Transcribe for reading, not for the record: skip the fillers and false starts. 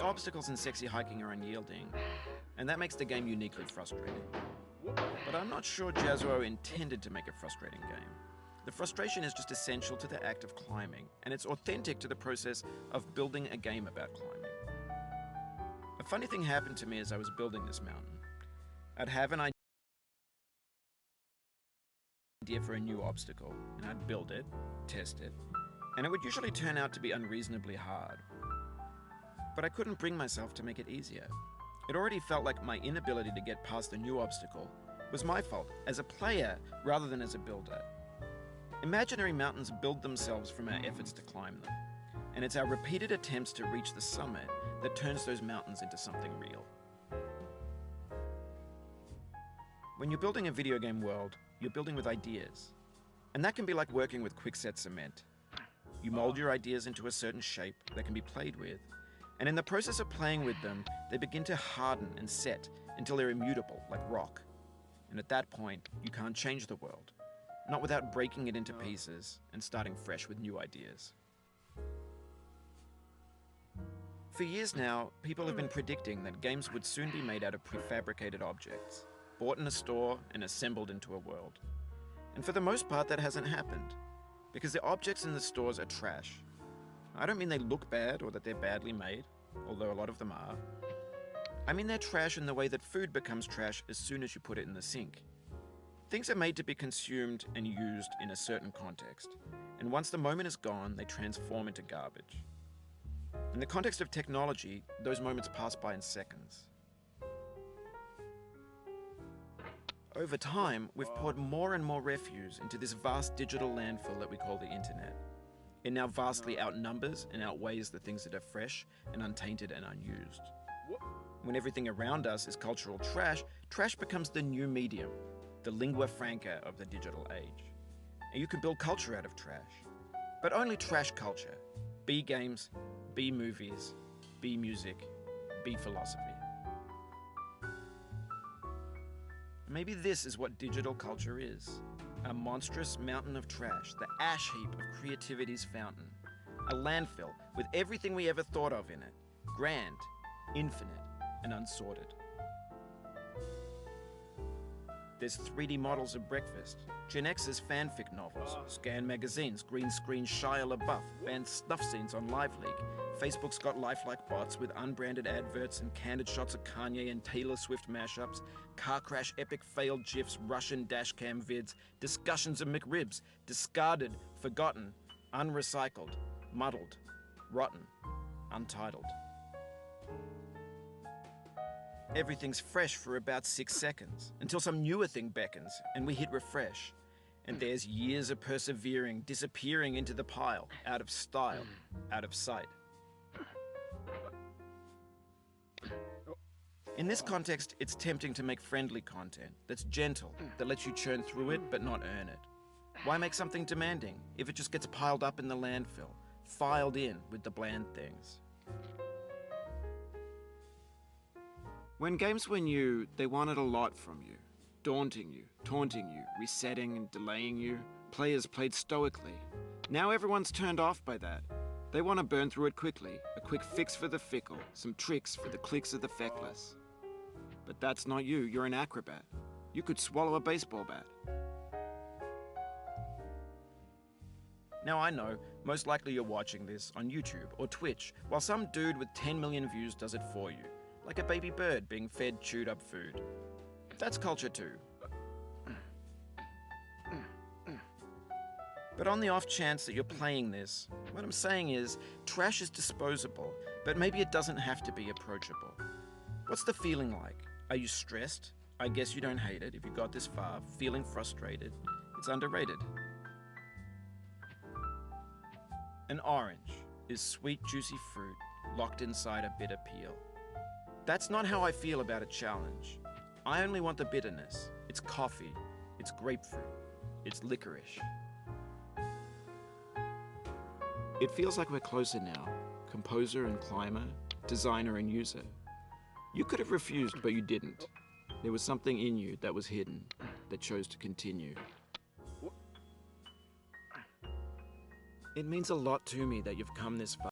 obstacles in sexy hiking are unyielding, and that makes the game uniquely frustrating. But I'm not sure Jazzuo intended to make a frustrating game. The frustration is just essential to the act of climbing, and it's authentic to the process of building a game about climbing. A funny thing happened to me as I was building this mountain. I'd have an idea for a new obstacle, and I'd build it, test it, and it would usually turn out to be unreasonably hard. But I couldn't bring myself to make it easier. It already felt like my inability to get past the new obstacle was my fault as a player rather than as a builder. Imaginary mountains build themselves from our efforts to climb them, and it's our repeated attempts to reach the summit that turns those mountains into something real. When you're building a video game world, you're building with ideas, and that can be like working with quickset cement. You mold your ideas into a certain shape that can be played with, and in the process of playing with them, they begin to harden and set until they're immutable, like rock. And at that point, you can't change the world, not without breaking it into pieces and starting fresh with new ideas. For years now, people have been predicting that games would soon be made out of prefabricated objects, bought in a store and assembled into a world. And for the most part, that hasn't happened, because the objects in the stores are trash. I don't mean they look bad or that they're badly made, although a lot of them are. I mean they're trash in the way that food becomes trash as soon as you put it in the sink. Things are made to be consumed and used in a certain context, and once the moment is gone, they transform into garbage. In the context of technology, those moments pass by in seconds. Over time, we've poured more and more refuse into this vast digital landfill that we call the internet. It now vastly outnumbers and outweighs the things that are fresh and untainted and unused. When everything around us is cultural trash, trash becomes the new medium, the lingua franca of the digital age. And you can build culture out of trash, but only trash culture. B games, B movies, B music, B philosophy. Maybe this is what digital culture is. A monstrous mountain of trash, the ash heap of creativity's fountain. A landfill with everything we ever thought of in it. Grand, infinite, and unsorted. There's 3D models of breakfast, Gen X's fanfic novels, scan magazines, green screen Shia LaBeouf, banned snuff scenes on Live League. Facebook's got lifelike bots with unbranded adverts and candid shots of Kanye and Taylor Swift mashups, car crash epic failed GIFs, Russian dashcam vids, discussions of McRibs, discarded, forgotten, unrecycled, muddled, rotten, untitled. Everything's fresh for about 6 seconds, until some newer thing beckons, and we hit refresh. And there's years of persevering, disappearing into the pile, out of style, out of sight. In this context, it's tempting to make friendly content that's gentle, that lets you churn through it but not earn it. Why make something demanding if it just gets piled up in the landfill, filed in with the bland things? When games were new, they wanted a lot from you. Daunting you, taunting you, resetting and delaying you. Players played stoically. Now everyone's turned off by that. They want to burn through it quickly, a quick fix for the fickle, some tricks for the clicks of the feckless. But that's not you, you're an acrobat. You could swallow a baseball bat. Now I know, most likely you're watching this on YouTube or Twitch, while some dude with 10 million views does it for you, like a baby bird being fed chewed up food. That's culture too. But on the off chance that you're playing this, what I'm saying is, trash is disposable, but maybe it doesn't have to be approachable. What's the feeling like? Are you stressed? I guess you don't hate it if you got this far. Feeling frustrated? It's underrated. An orange is sweet, juicy fruit locked inside a bitter peel. That's not how I feel about a challenge. I only want the bitterness. It's coffee, it's grapefruit, it's licorice. It feels like we're closer now, composer and climber, designer and user. You could have refused, but you didn't. There was something in you that was hidden, that chose to continue. It means a lot to me that you've come this far.